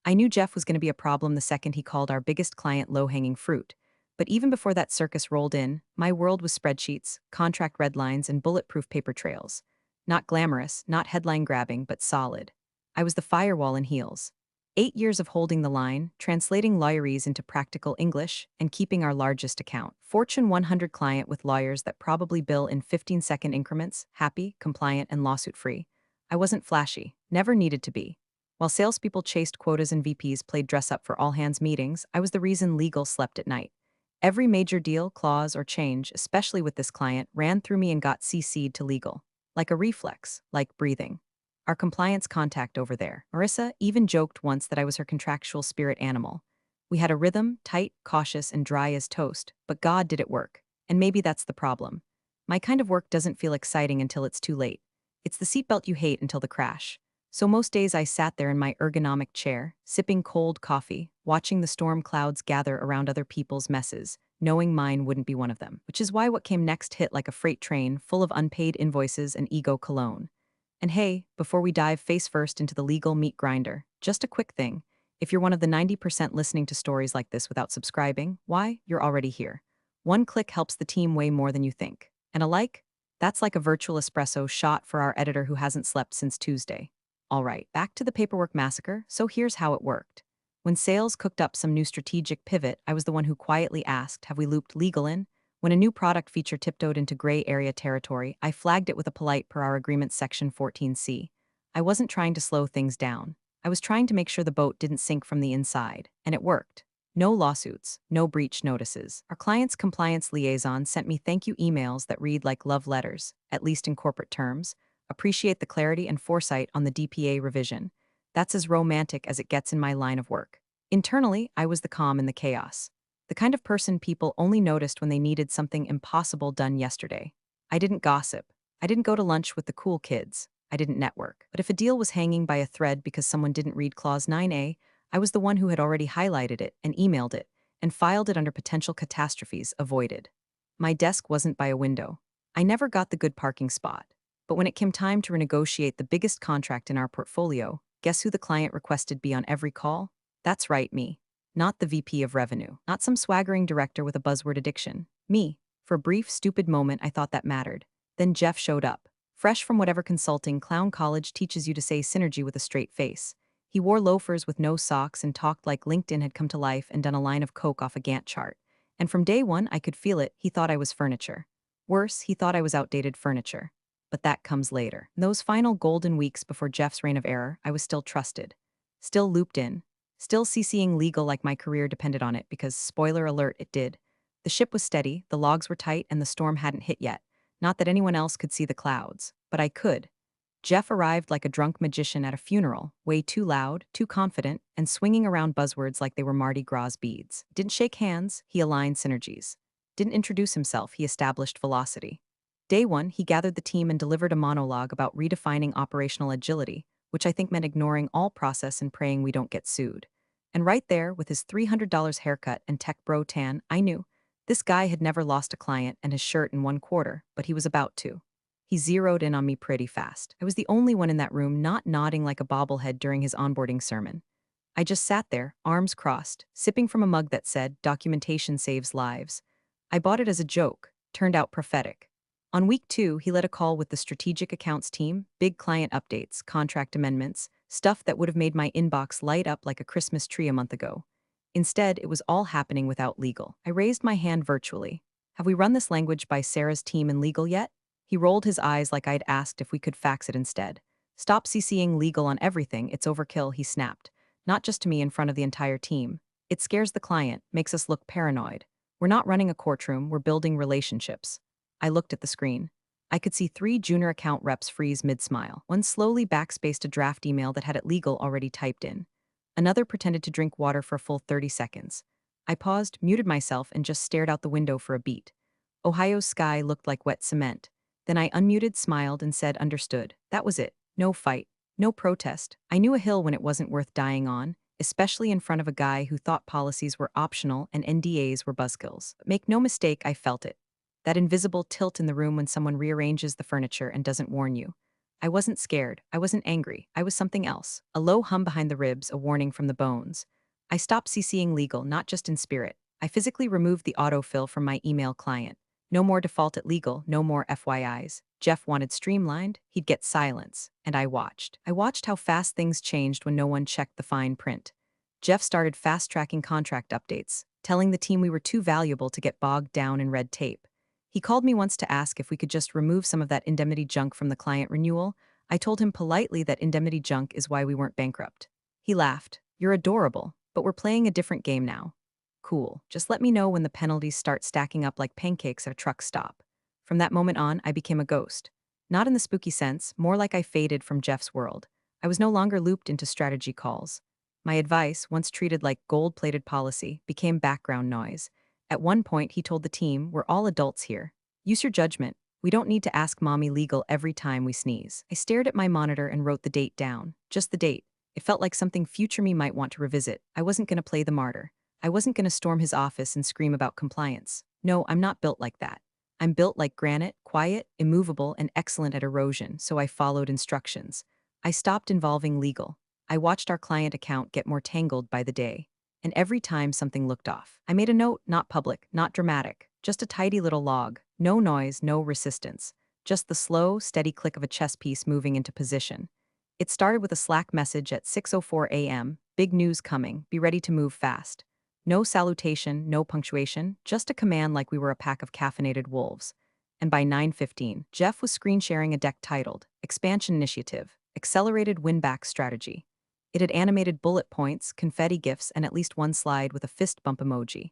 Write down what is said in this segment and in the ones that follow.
I knew Jeff was going to be a problem the second he called our biggest client low-hanging fruit. But even before that circus rolled in, my world was spreadsheets, contract red lines, and bulletproof paper trails. Not glamorous, not headline-grabbing, but solid. I was the firewall in heels. 8 years of holding the line, translating lawyerese into practical English, and keeping our largest account. Fortune 100 client with lawyers that probably bill in 15-second increments, happy, compliant, and lawsuit-free. I wasn't flashy, never needed to be. While salespeople chased quotas and VPs played dress-up for all-hands meetings, I was the reason legal slept at night. Every major deal, clause, or change, especially with this client, ran through me and got CC'd to legal. Like a reflex, like breathing. Our compliance contact over there, Marissa, even joked once that I was her contractual spirit animal. We had a rhythm, tight, cautious, and dry as toast, but God did it work. And maybe that's the problem. My kind of work doesn't feel exciting until it's too late. It's the seatbelt you hate until the crash. So most days I sat there in my ergonomic chair, sipping cold coffee, watching the storm clouds gather around other people's messes, knowing mine wouldn't be one of them. Which is why what came next hit like a freight train full of unpaid invoices and ego cologne. And hey, before we dive face first into the legal meat grinder, just a quick thing. If you're one of the 90% listening to stories like this without subscribing, why? You're already here. One click helps the team way more than you think. And a like? That's like a virtual espresso shot for our editor who hasn't slept since Tuesday. All right, back to the paperwork massacre, so here's how it worked. When sales cooked up some new strategic pivot, I was the one who quietly asked, have we looped legal in? When a new product feature tiptoed into gray area territory, I flagged it with a polite per our agreement section 14C. I wasn't trying to slow things down. I was trying to make sure the boat didn't sink from the inside, and it worked. No lawsuits, no breach notices. Our client's compliance liaison sent me thank you emails that read like love letters, at least in corporate terms. Appreciate the clarity and foresight on the DPA revision. That's as romantic as it gets in my line of work. Internally, I was the calm in the chaos. The kind of person people only noticed when they needed something impossible done yesterday. I didn't gossip. I didn't go to lunch with the cool kids. I didn't network. But if a deal was hanging by a thread because someone didn't read Clause 9A, I was the one who had already highlighted it and emailed it and filed it under potential catastrophes avoided. My desk wasn't by a window. I never got the good parking spot. But when it came time to renegotiate the biggest contract in our portfolio, guess who the client requested be on every call? That's right, me. Not the VP of Revenue. Not some swaggering director with a buzzword addiction. Me. For a brief, stupid moment, I thought that mattered. Then Jeff showed up. Fresh from whatever consulting clown college teaches you to say synergy with a straight face. He wore loafers with no socks and talked like LinkedIn had come to life and done a line of coke off a Gantt chart. And from day one, I could feel it. He thought I was furniture. Worse, he thought I was outdated furniture. But that comes later. In those final golden weeks before Jeff's reign of error, I was still trusted. Still looped in. Still CCing legal like my career depended on it because, spoiler alert, it did. The ship was steady, the logs were tight, and the storm hadn't hit yet. Not that anyone else could see the clouds, but I could. Jeff arrived like a drunk magician at a funeral, way too loud, too confident, and swinging around buzzwords like they were Mardi Gras beads. Didn't shake hands, he aligned synergies. Didn't introduce himself, he established velocity. Day one, he gathered the team and delivered a monologue about redefining operational agility, which I think meant ignoring all process and praying we don't get sued. And right there, with his $300 haircut and tech bro tan, I knew this guy had never lost a client and his shirt in 1 quarter, but he was about to. He zeroed in on me pretty fast. I was the only one in that room not nodding like a bobblehead during his onboarding sermon. I just sat there, arms crossed, sipping from a mug that said, "Documentation saves lives." I bought it as a joke, turned out prophetic. On week 2, he led a call with the strategic accounts team, big client updates, contract amendments, stuff that would have made my inbox light up like a Christmas tree a month ago. Instead, it was all happening without legal. I raised my hand virtually. Have we run this language by Sarah's team in legal yet? He rolled his eyes like I'd asked if we could fax it instead. Stop CCing legal on everything, it's overkill, he snapped. Not just to me in front of the entire team. It scares the client, makes us look paranoid. We're not running a courtroom, we're building relationships. I looked at the screen. I could see 3 junior account reps freeze mid-smile. One slowly backspaced a draft email that had it legal already typed in. Another pretended to drink water for a full 30 seconds. I paused, muted myself, and just stared out the window for a beat. Ohio's sky looked like wet cement. Then I unmuted, smiled, and said understood. That was it. No fight. No protest. I knew a hill when it wasn't worth dying on, especially in front of a guy who thought policies were optional and NDAs were buzzkills. But make no mistake, I felt it. That invisible tilt in the room when someone rearranges the furniture and doesn't warn you. I wasn't scared. I wasn't angry. I was something else. A low hum behind the ribs, a warning from the bones. I stopped CCing legal, not just in spirit. I physically removed the autofill from my email client. No more default at legal, no more FYIs. Jeff wanted streamlined, he'd get silence, and I watched. I watched how fast things changed when no one checked the fine print. Jeff started fast-tracking contract updates, telling the team we were too valuable to get bogged down in red tape. He called me once to ask if we could just remove some of that indemnity junk from the client renewal. I told him politely that indemnity junk is why we weren't bankrupt. He laughed. You're adorable, but we're playing a different game now. Cool. Just let me know when the penalties start stacking up like pancakes at a truck stop. From that moment on, I became a ghost. Not in the spooky sense, more like I faded from Jeff's world. I was no longer looped into strategy calls. My advice, once treated like gold-plated policy, became background noise. At one point, he told the team, we're all adults here. Use your judgment. We don't need to ask mommy legal every time we sneeze. I stared at my monitor and wrote the date down. Just the date. It felt like something future me might want to revisit. I wasn't going to play the martyr. I wasn't going to storm his office and scream about compliance. No, I'm not built like that. I'm built like granite, quiet, immovable, and excellent at erosion, so I followed instructions. I stopped involving legal. I watched our client account get more tangled by the day. And every time something looked off, I made a note, not public, not dramatic, just a tidy little log. No noise, no resistance. Just the slow, steady click of a chess piece moving into position. It started with a Slack message at 6:04 a.m. Big news coming, be ready to move fast. No salutation, no punctuation, just a command like we were a pack of caffeinated wolves. And by 9:15, Jeff was screen sharing a deck titled Expansion Initiative, Accelerated Win-Back Strategy. It had animated bullet points, confetti gifs, and at least one slide with a fist bump emoji.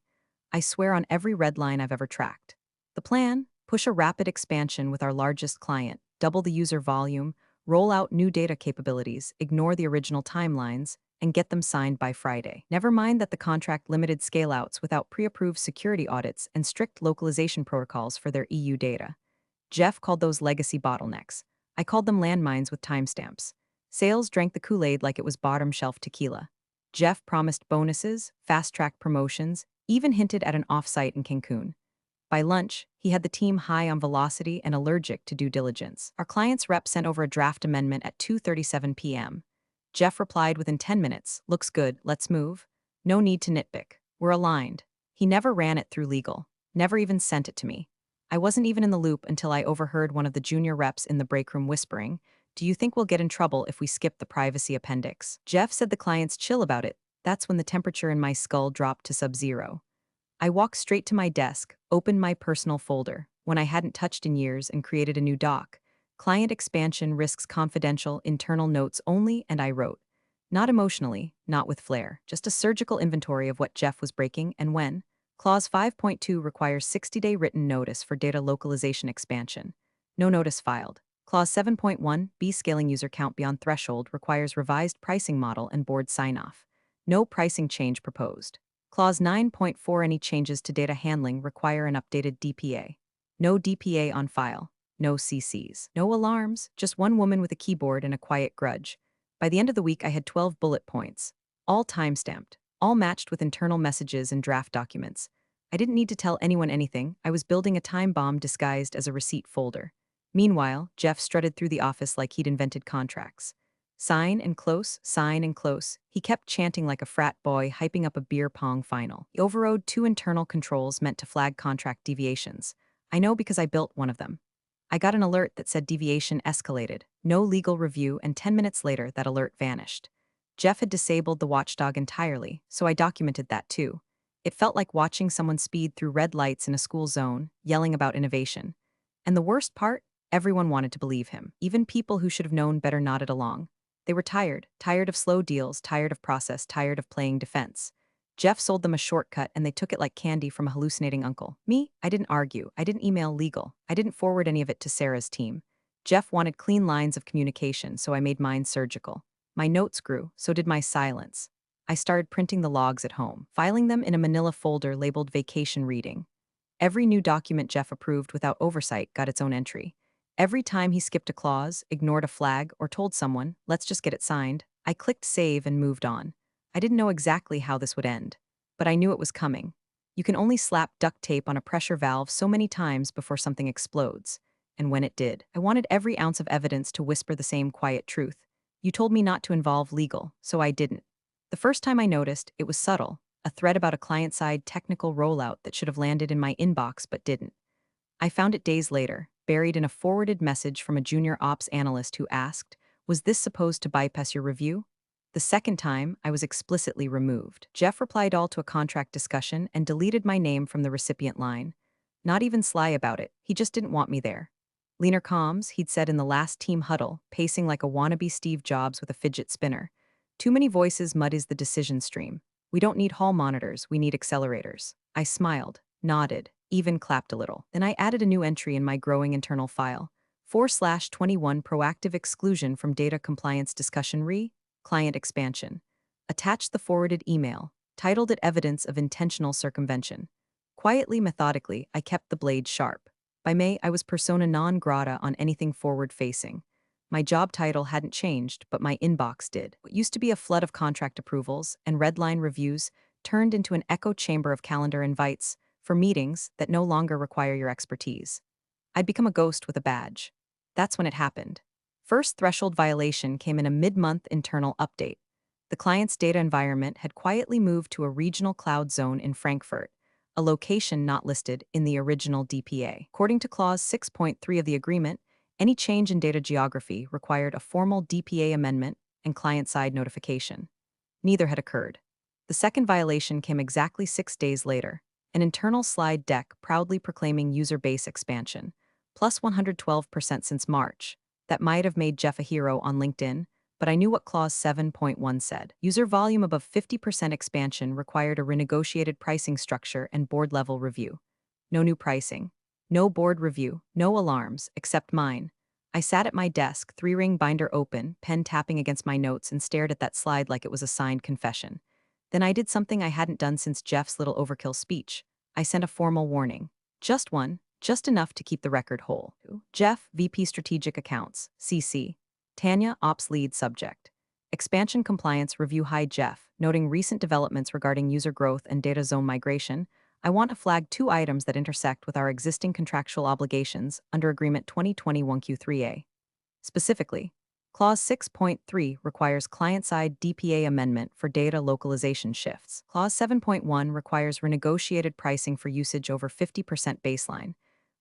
I swear on every red line I've ever tracked. The plan? Push a rapid expansion with our largest client, double the user volume, roll out new data capabilities, ignore the original timelines, and get them signed by Friday. Never mind that the contract limited scale-outs without pre-approved security audits and strict localization protocols for their EU data. Jeff called those legacy bottlenecks. I called them landmines with timestamps. Sales drank the Kool-Aid like it was bottom-shelf tequila. Jeff promised bonuses, fast-track promotions, even hinted at an off-site in Cancun. By lunch, he had the team high on velocity and allergic to due diligence. Our client's rep sent over a draft amendment at 2:37 p.m. Jeff replied within 10 minutes, looks good, let's move. No need to nitpick. We're aligned. He never ran it through legal. Never even sent it to me. I wasn't even in the loop until I overheard one of the junior reps in the break room whispering, do you think we'll get in trouble if we skip the privacy appendix? Jeff said the client's chill about it. That's when the temperature in my skull dropped to sub-zero. I walked straight to my desk, opened my personal folder, one I hadn't touched in years, and created a new doc. Client expansion risks confidential, internal notes only, and I wrote. Not emotionally, not with flair, just a surgical inventory of what Jeff was breaking and when. Clause 5.2 requires 60-day written notice for data localization expansion. No notice filed. Clause 7.1, B scaling user count beyond threshold requires revised pricing model and board sign-off. No pricing change proposed. Clause 9.4, any changes to data handling require an updated DPA. No DPA on file. No CCs. No alarms, just one woman with a keyboard and a quiet grudge. By the end of the week, I had 12 bullet points. All time-stamped. All matched with internal messages and draft documents. I didn't need to tell anyone anything. I was building a time bomb disguised as a receipt folder. Meanwhile, Jeff strutted through the office like he'd invented contracts. Sign and close, sign and close. He kept chanting like a frat boy hyping up a beer pong final. He overrode 2 internal controls meant to flag contract deviations. I know because I built one of them. I got an alert that said deviation escalated, no legal review, and 10 minutes later that alert vanished. Jeff had disabled the watchdog entirely, so I documented that too. It felt like watching someone speed through red lights in a school zone, yelling about innovation. And the worst part? Everyone wanted to believe him. Even people who should have known better nodded along. They were tired of slow deals, tired of process, tired of playing defense. Jeff sold them a shortcut and they took it like candy from a hallucinating uncle. Me? I didn't argue. I didn't email legal. I didn't forward any of it to Sarah's team. Jeff wanted clean lines of communication, so I made mine surgical. My notes grew, so did my silence. I started printing the logs at home, filing them in a manila folder labeled vacation reading. Every new document Jeff approved without oversight got its own entry. Every time he skipped a clause, ignored a flag, or told someone, let's just get it signed, I clicked save and moved on. I didn't know exactly how this would end, but I knew it was coming. You can only slap duct tape on a pressure valve so many times before something explodes. and when it did, I wanted every ounce of evidence to whisper the same quiet truth. You told me not to involve legal, so I didn't. The first time I noticed, it was subtle, a thread about a client-side technical rollout that should have landed in my inbox but didn't. I found it days later, buried in a forwarded message from a junior ops analyst who asked, "Was this supposed to bypass your review?" The second time, I was explicitly removed. Jeff replied all to a contract discussion and deleted my name from the recipient line. Not even sly about it, he just didn't want me there. Leaner comms, he'd said in the last team huddle, pacing like a wannabe Steve Jobs with a fidget spinner. Too many voices muddies the decision stream. We don't need hall monitors, we need accelerators. I smiled, nodded, even clapped a little. Then I added a new entry in my growing internal file. 4/21 proactive exclusion from data compliance discussion client expansion. Attached the forwarded email, titled it Evidence of Intentional Circumvention. Quietly, methodically, I kept the blade sharp. By May, I was persona non grata on anything forward-facing. My job title hadn't changed, but my inbox did. What used to be a flood of contract approvals and redline reviews turned into an echo chamber of calendar invites for meetings that no longer require your expertise. I'd become a ghost with a badge. That's when it happened. First threshold violation came in a mid-month internal update. The client's data environment had quietly moved to a regional cloud zone in Frankfurt, a location not listed in the original DPA. According to Clause 6.3 of the agreement, any change in data geography required a formal DPA amendment and client-side notification. Neither had occurred. The second violation came exactly 6 days later, an internal slide deck proudly proclaiming user base expansion, plus 112% since March. That might have made Jeff a hero on LinkedIn, but I knew what Clause 7.1 said. User volume above 50% expansion required a renegotiated pricing structure and board-level review. No new pricing. No board review. No alarms, except mine. I sat at my desk, 3-ring binder open, pen tapping against my notes, and stared at that slide like it was a signed confession. Then I did something I hadn't done since Jeff's little overkill speech. I sent a formal warning. Just one, just enough to keep the record whole. Jeff, VP Strategic Accounts, CC. Tanya, Ops Lead Subject. Expansion Compliance Review. Hi Jeff, noting recent developments regarding user growth and data zone migration, I want to flag 2 items that intersect with our existing contractual obligations under Agreement 2021Q3A. Specifically, Clause 6.3 requires client-side DPA amendment for data localization shifts. Clause 7.1 requires renegotiated pricing for usage over 50% baseline.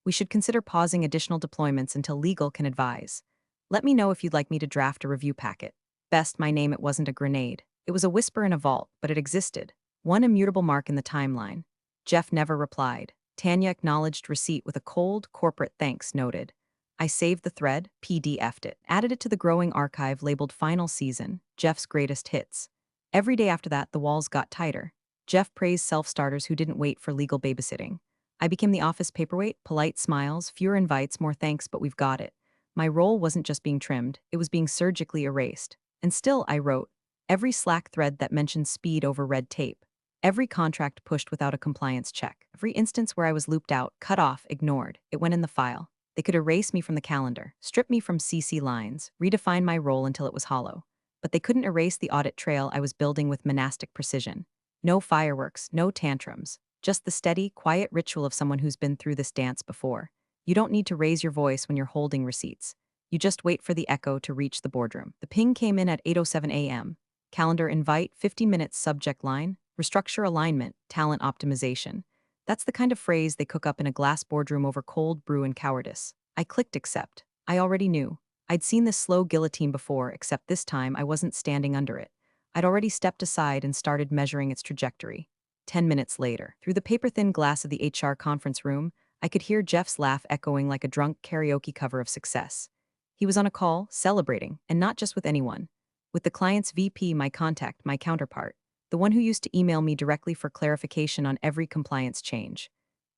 We should consider pausing additional deployments until legal can advise. Let me know if you'd like me to draft a review packet. Best my name it wasn't a grenade. It was a whisper in a vault, but it existed. One immutable mark in the timeline. Jeff never replied. Tanya acknowledged receipt with a cold, corporate thanks noted. I saved the thread, PDF'd it, added it to the growing archive labeled Final Season, Jeff's Greatest Hits. Every day after that, the walls got tighter. Jeff praised self-starters who didn't wait for legal babysitting. I became the office paperweight, polite smiles, fewer invites, more thanks, but we've got it. My role wasn't just being trimmed, it was being surgically erased. And still, I wrote, every Slack thread that mentioned speed over red tape. Every contract pushed without a compliance check. Every instance where I was looped out, cut off, ignored. It went in the file. They could erase me from the calendar, strip me from CC lines, redefine my role until it was hollow. But they couldn't erase the audit trail I was building with monastic precision. No fireworks, no tantrums. Just the steady, quiet ritual of someone who's been through this dance before. You don't need to raise your voice when you're holding receipts. You just wait for the echo to reach the boardroom. The ping came in at 8:07 a.m. Calendar invite, 15 minutes subject line, restructure alignment, talent optimization. That's the kind of phrase they cook up in a glass boardroom over cold brew and cowardice. I clicked accept. I already knew. I'd seen this slow guillotine before, except this time I wasn't standing under it. I'd already stepped aside and started measuring its trajectory. 10 minutes later, through the paper-thin glass of the HR conference room, I could hear Jeff's laugh echoing like a drunk karaoke cover of Success. He was on a call, celebrating, and not just with anyone. With the client's VP, my contact, my counterpart, the one who used to email me directly for clarification on every compliance change.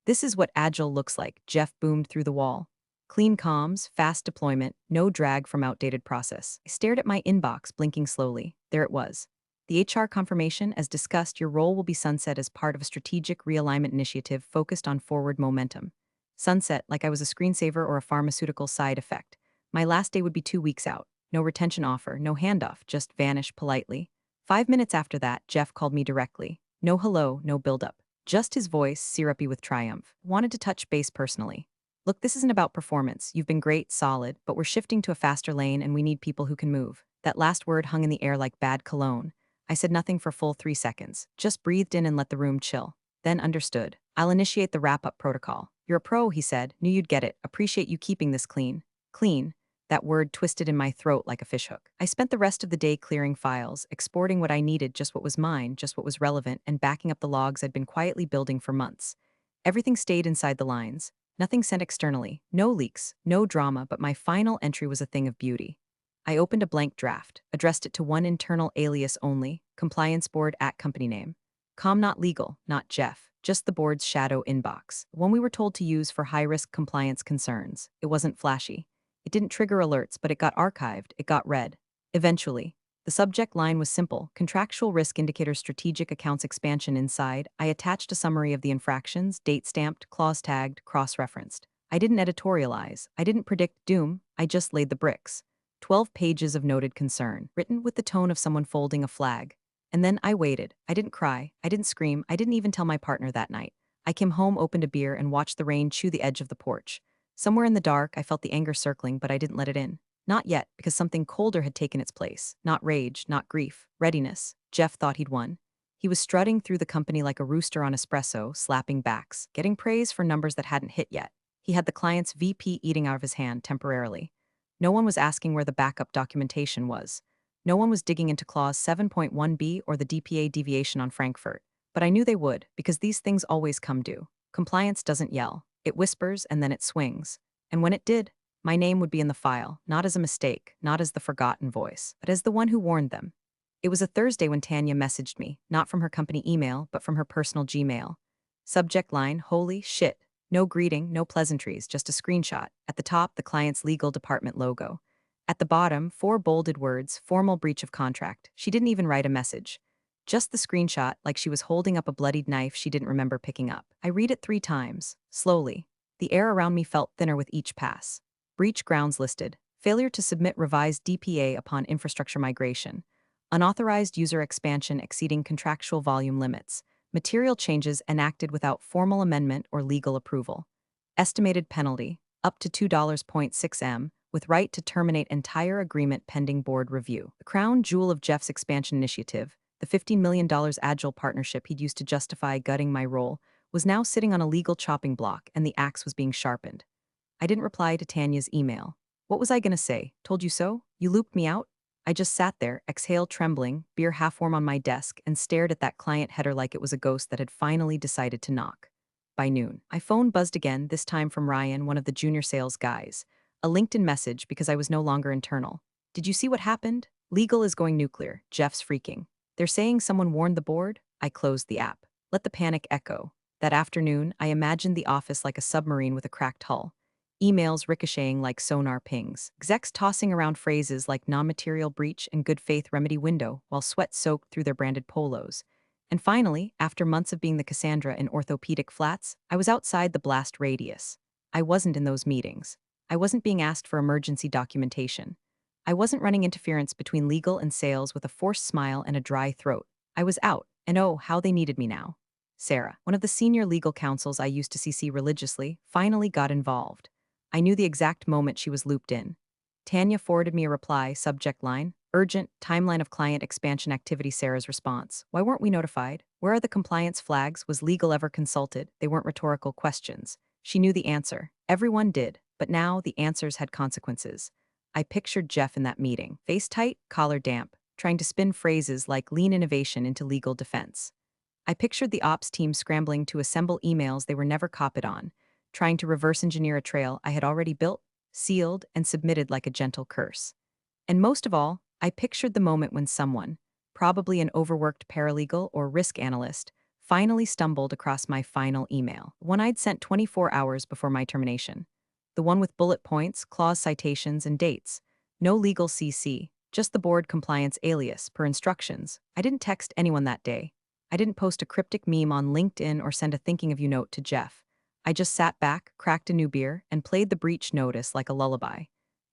This is what agile looks like, Jeff boomed through the wall. Clean comms, fast deployment, no drag from outdated process. I stared at my inbox, blinking slowly. There it was. The HR confirmation, as discussed, your role will be sunset as part of a strategic realignment initiative focused on forward momentum. Sunset, like I was a screensaver or a pharmaceutical side effect. My last day would be 2 weeks out. No retention offer, no handoff, just vanish politely. 5 minutes after that, Jeff called me directly. No hello, no build-up. Just his voice, syrupy with triumph. Wanted to touch base personally. Look, this isn't about performance. You've been great, solid, but we're shifting to a faster lane and we need people who can move. That last word hung in the air like bad cologne. I said nothing for full 3 seconds, just breathed in and let the room chill. Then understood. I'll initiate the wrap-up protocol. You're a pro, he said. Knew you'd get it. Appreciate you keeping this clean. Clean. That word twisted in my throat like a fishhook. I spent the rest of the day clearing files, exporting what I needed, just what was mine, just what was relevant, and backing up the logs I'd been quietly building for months. Everything stayed inside the lines. Nothing sent externally, no leaks, no drama, but my final entry was a thing of beauty. I opened a blank draft, addressed it to one internal alias only, compliance board at company name. Not legal, not Jeff, just the board's shadow inbox, one we were told to use for high-risk compliance concerns. It wasn't flashy. It didn't trigger alerts, but it got archived, it got read. Eventually. The subject line was simple: contractual risk indicator strategic accounts expansion. Inside, I attached a summary of the infractions, date-stamped, clause-tagged, cross-referenced. I didn't editorialize. I didn't predict doom. I just laid the bricks. 12 pages of noted concern, written with the tone of someone folding a flag. And then I waited. I didn't cry. I didn't scream. I didn't even tell my partner that night. I came home, opened a beer, and watched the rain chew the edge of the porch. Somewhere in the dark, I felt the anger circling, but I didn't let it in. Not yet, because something colder had taken its place. Not rage, not grief. Readiness. Jeff thought he'd won. He was strutting through the company like a rooster on espresso, slapping backs, getting praise for numbers that hadn't hit yet. He had the client's VP eating out of his hand temporarily. No one was asking where the backup documentation was. No one was digging into Clause 7.1b or the DPA deviation on Frankfurt. But I knew they would, because these things always come due. Compliance doesn't yell. It whispers and then it swings. And when it did, my name would be in the file, not as a mistake, not as the forgotten voice, but as the one who warned them. It was a Thursday when Tanya messaged me, not from her company email, but from her personal Gmail. Subject line: holy shit. No greeting, no pleasantries, just a screenshot. At the top, the client's legal department logo. At the bottom, 4 bolded words: formal breach of contract. She didn't even write a message. Just the screenshot, like she was holding up a bloodied knife she didn't remember picking up. I read it 3 times, slowly. The air around me felt thinner with each pass. Breach grounds listed: failure to submit revised DPA upon infrastructure migration, unauthorized user expansion exceeding contractual volume limits, material changes enacted without formal amendment or legal approval. Estimated penalty, up to $2.6 M, with right to terminate entire agreement pending board review. The crown jewel of Jeff's expansion initiative, the $15 million agile partnership he'd used to justify gutting my role, was now sitting on a legal chopping block, and the axe was being sharpened. I didn't reply to Tanya's email. What was I gonna say? Told you so? You looped me out? I just sat there, exhale trembling, beer half warm on my desk, and stared at that client header like it was a ghost that had finally decided to knock. By noon, my phone buzzed again, this time from Ryan, one of the junior sales guys. A LinkedIn message because I was no longer internal. Did you see what happened? Legal is going nuclear. Jeff's freaking. They're saying someone warned the board? I closed the app. Let the panic echo. That afternoon, I imagined the office like a submarine with a cracked hull. Emails ricocheting like sonar pings, execs tossing around phrases like non-material breach and good faith remedy window while sweat soaked through their branded polos. And finally, after months of being the Cassandra in orthopedic flats, I was outside the blast radius. I wasn't in those meetings. I wasn't being asked for emergency documentation. I wasn't running interference between legal and sales with a forced smile and a dry throat. I was out, and oh, how they needed me now. Sarah, one of the senior legal counsels I used to CC religiously, finally got involved. I knew the exact moment she was looped in. Tanya forwarded me a reply, subject line: urgent, timeline of client expansion activity. Sarah's response: why weren't we notified? Where are the compliance flags? Was legal ever consulted? They weren't rhetorical questions. She knew the answer. Everyone did, but now the answers had consequences. I pictured Jeff in that meeting, face tight, collar damp, trying to spin phrases like lean innovation into legal defense. I pictured the ops team scrambling to assemble emails they were never copied on, trying to reverse engineer a trail I had already built, sealed, and submitted like a gentle curse. And most of all, I pictured the moment when someone, probably an overworked paralegal or risk analyst, finally stumbled across my final email, one I'd sent 24 hours before my termination. The one with bullet points, clause citations, and dates. No legal CC, just the board compliance alias, per instructions. I didn't text anyone that day. I didn't post a cryptic meme on LinkedIn or send a thinking of you note to Jeff. I just sat back, cracked a new beer, and played the breach notice like a lullaby.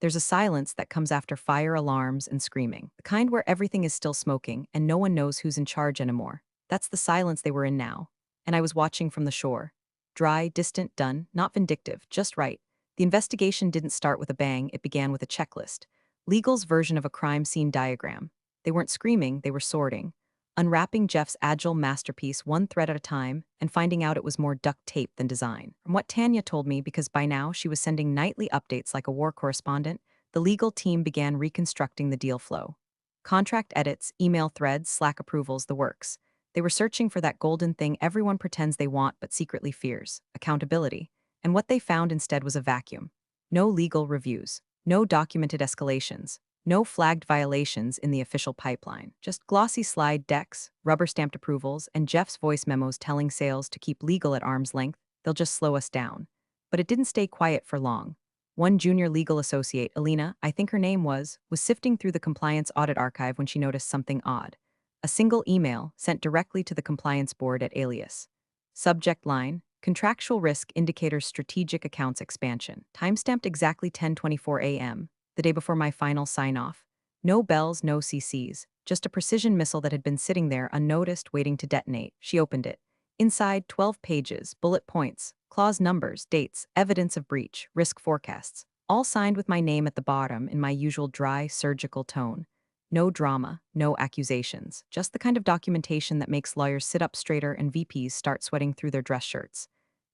There's a silence that comes after fire alarms and screaming, the kind where everything is still smoking and no one knows who's in charge anymore. That's the silence they were in now. And I was watching from the shore. Dry, distant, done, not vindictive, just right. The investigation didn't start with a bang, it began with a checklist. Legal's version of a crime scene diagram. They weren't screaming, they were sorting. Unwrapping Jeff's agile masterpiece one thread at a time and finding out it was more duct tape than design. From what Tanya told me, because by now she was sending nightly updates like a war correspondent, the legal team began reconstructing the deal flow. Contract edits, email threads, Slack approvals, the works. They were searching for that golden thing everyone pretends they want but secretly fears: accountability. And what they found instead was a vacuum. No legal reviews, no documented escalations, no flagged violations in the official pipeline. Just glossy slide decks, rubber-stamped approvals, and Jeff's voice memos telling sales to keep legal at arm's length. They'll just slow us down. But it didn't stay quiet for long. One junior legal associate, Alina, I think her name was sifting through the compliance audit archive when she noticed something odd. A single email sent directly to the compliance board at Alias. Subject line: Contractual risk indicators strategic accounts expansion. Timestamped exactly 10:24 a.m., the day before my final sign-off. No bells, no CCs, just a precision missile that had been sitting there unnoticed, waiting to detonate. She opened it. Inside, 12 pages, bullet points, clause numbers, dates, evidence of breach, risk forecasts, all signed with my name at the bottom in my usual dry, surgical tone. No drama, no accusations, just the kind of documentation that makes lawyers sit up straighter and VPs start sweating through their dress shirts.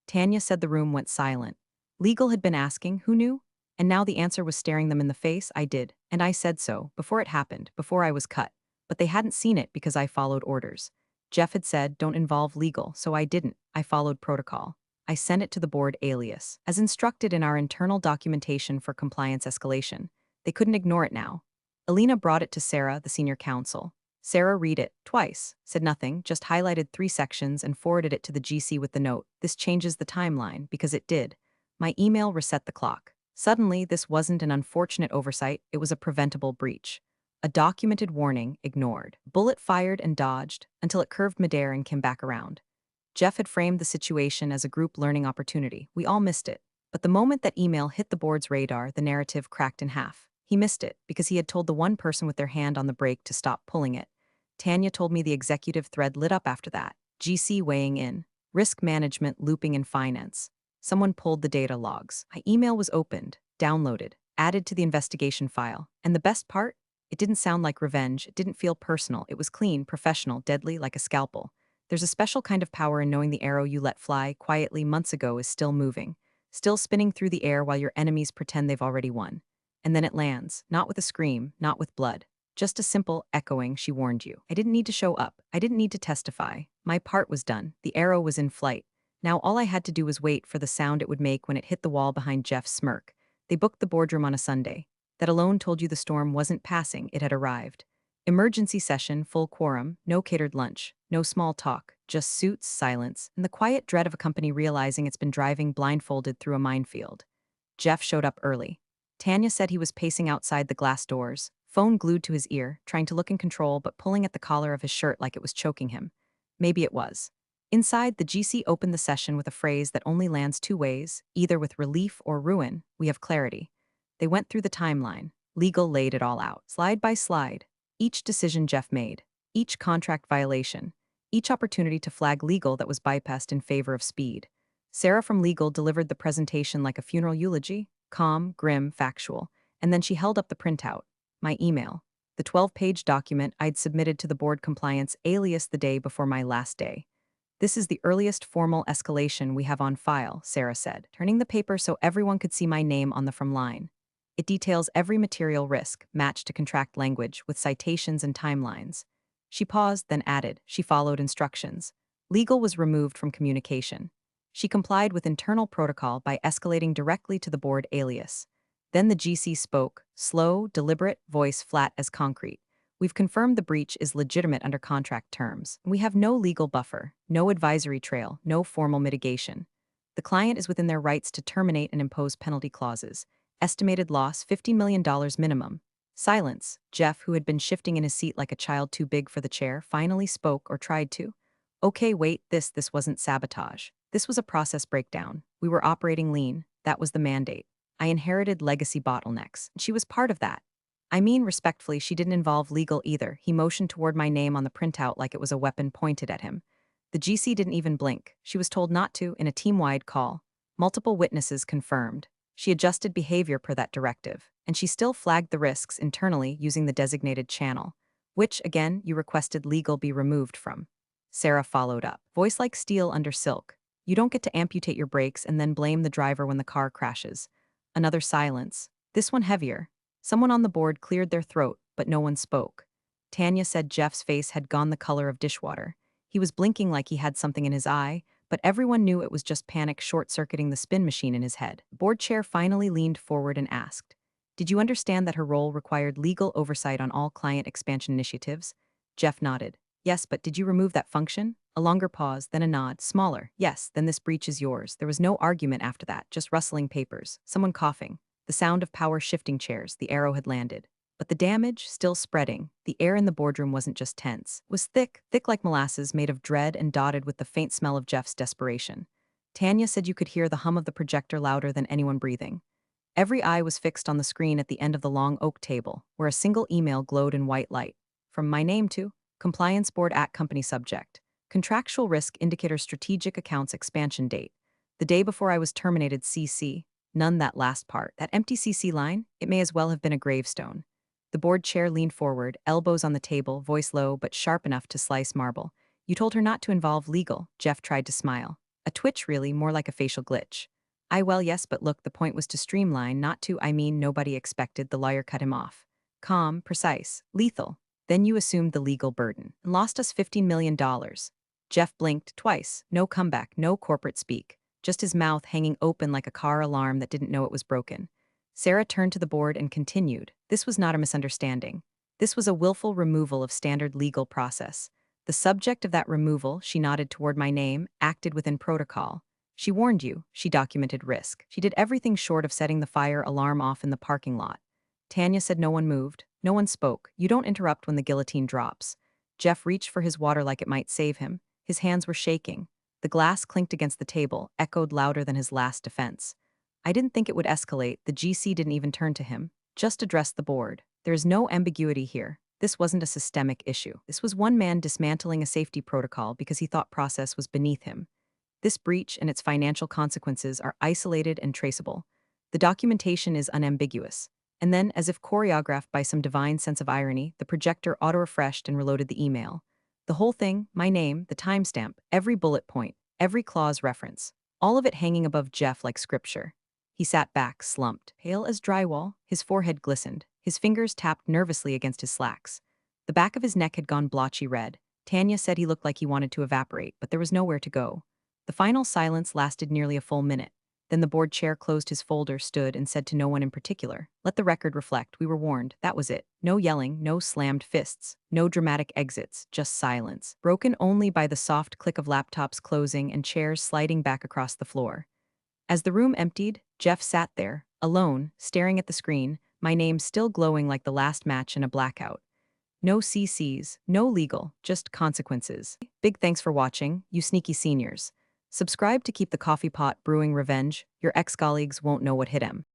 Tanya said the room went silent. Legal had been asking, who knew? And now the answer was staring them in the face. I did, and I said so, before it happened, before I was cut. But they hadn't seen it because I followed orders. Jeff had said, don't involve legal, so I didn't. I followed protocol. I sent it to the board Alias, as instructed in our internal documentation for compliance escalation. They couldn't ignore it now. Alina brought it to Sarah, the senior counsel. Sarah read it, twice, said nothing, just highlighted 3 sections and forwarded it to the GC with the note: this changes the timeline, because it did. My email reset the clock. Suddenly, this wasn't an unfortunate oversight, it was a preventable breach. A documented warning ignored. Bullet fired and dodged, until it curved midair and came back around. Jeff had framed the situation as a group learning opportunity. We all missed it. But the moment that email hit the board's radar, the narrative cracked in half. He missed it, because he had told the one person with their hand on the brake to stop pulling it. Tanya told me the executive thread lit up after that. GC weighing in. Risk management looping in finance. Someone pulled the data logs. My email was opened, downloaded, added to the investigation file. And the best part? It didn't sound like revenge. It didn't feel personal. It was clean, professional, deadly, like a scalpel. There's a special kind of power in knowing the arrow you let fly quietly months ago is still moving, still spinning through the air while your enemies pretend they've already won. And then it lands, not with a scream, not with blood. Just a simple echoing, she warned you. I didn't need to show up. I didn't need to testify. My part was done. The arrow was in flight. Now all I had to do was wait for the sound it would make when it hit the wall behind Jeff's smirk. They booked the boardroom on a Sunday. That alone told you the storm wasn't passing, it had arrived. Emergency session, full quorum, no catered lunch, no small talk, just suits, silence, and the quiet dread of a company realizing it's been driving blindfolded through a minefield. Jeff showed up early. Tanya said he was pacing outside the glass doors, phone glued to his ear, trying to look in control but pulling at the collar of his shirt like it was choking him. Maybe it was. Inside, the GC opened the session with a phrase that only lands 2 ways, either with relief or ruin: we have clarity. They went through the timeline. Legal laid it all out, slide by slide. Each decision Jeff made, each contract violation, each opportunity to flag legal that was bypassed in favor of speed. Sarah from legal delivered the presentation like a funeral eulogy, calm, grim, factual, and then she held up the printout, my email, the 12-page document I'd submitted to the board compliance Alias the day before my last day. This is the earliest formal escalation we have on file, Sarah said, turning the paper so everyone could see my name on the from line. It details every material risk, matched to contract language, with citations and timelines. She paused, then added, she followed instructions. Legal was removed from communication. She complied with internal protocol by escalating directly to the board Alias. Then the GC spoke, slow, deliberate, voice flat as concrete. We've confirmed the breach is legitimate under contract terms. We have no legal buffer, no advisory trail, no formal mitigation. The client is within their rights to terminate and impose penalty clauses. Estimated loss $50 million minimum. Silence. Jeff, who had been shifting in his seat like a child too big for the chair, finally spoke, or tried to. Okay, wait, this wasn't sabotage. This was a process breakdown. We were operating lean. That was the mandate. I inherited legacy bottlenecks. She was part of that. I mean, respectfully, she didn't involve legal either. He motioned toward my name on the printout like it was a weapon pointed at him. The GC didn't even blink. She was told not to in a team-wide call. Multiple witnesses confirmed. She adjusted behavior per that directive, and she still flagged the risks internally using the designated channel, which, again, you requested legal be removed from. Sarah followed up. Voice like steel under silk. You don't get to amputate your brakes and then blame the driver when the car crashes. Another silence. This one heavier. Someone on the board cleared their throat, but no one spoke. Tanya said Jeff's face had gone the color of dishwater. He was blinking like he had something in his eye, but everyone knew it was just panic short-circuiting the spin machine in his head. Board chair finally leaned forward and asked, "Did you understand that her role required legal oversight on all client expansion initiatives?" Jeff nodded. "Yes, but did you remove that function?" A longer pause, then a nod, smaller. "Yes, then this breach is yours." There was no argument after that, just rustling papers, someone coughing, the sound of power shifting chairs. The arrow had landed. But the damage, still spreading. The air in the boardroom wasn't just tense. It was thick, thick like molasses, made of dread and dotted with the faint smell of Jeff's desperation. Tanya said you could hear the hum of the projector louder than anyone breathing. Every eye was fixed on the screen at the end of the long oak table, where a single email glowed in white light. From my name to Compliance Board at Company Subject. Contractual Risk Indicator Strategic Accounts Expansion Date. The day before I was terminated CC. None that last part. That empty CC line? It may as well have been a gravestone. The board chair leaned forward, elbows on the table, voice low but sharp enough to slice marble. "You told her not to involve legal." Jeff tried to smile. A twitch really, more like a facial glitch. Well, yes, but look, the point was to streamline, not to, nobody expected." The lawyer cut him off. "Calm, precise, lethal. Then you assumed the legal burden and lost us $15 million. Jeff blinked twice. No comeback, no corporate speak. Just his mouth hanging open like a car alarm that didn't know it was broken. Sarah turned to the board and continued. This was not a misunderstanding. This was a willful removal of standard legal process. The subject of that removal, she nodded toward my name, acted within protocol. She warned you. She documented risk. She did everything short of setting the fire alarm off in the parking lot. Tanya said no one moved. No one spoke. You don't interrupt when the guillotine drops. Jeff reached for his water like it might save him. His hands were shaking. The glass clinked against the table, echoed louder than his last defense. I didn't think it would escalate. The GC didn't even turn to him. Just addressed the board. There is no ambiguity here. This wasn't a systemic issue. This was one man dismantling a safety protocol because he thought process was beneath him. This breach and its financial consequences are isolated and traceable. The documentation is unambiguous. And then, as if choreographed by some divine sense of irony, the projector auto-refreshed and reloaded the email. The whole thing, my name, the timestamp, every bullet point, every clause reference, all of it hanging above Jeff like scripture. He sat back, slumped, pale as drywall. His forehead glistened. His fingers tapped nervously against his slacks. The back of his neck had gone blotchy red. Tanya said he looked like he wanted to evaporate, but there was nowhere to go. The final silence lasted nearly a full minute. Then the board chair closed his folder, stood, and said to no one in particular, "Let the record reflect, we were warned." That was it. No yelling, no slammed fists, no dramatic exits, just silence, broken only by the soft click of laptops closing and chairs sliding back across the floor. As the room emptied, Jeff sat there, alone, staring at the screen, my name still glowing like the last match in a blackout. No CCs, no legal, just consequences. Big thanks for watching, you sneaky seniors. Subscribe to keep the coffee pot brewing revenge. Your ex-colleagues won't know what hit 'em.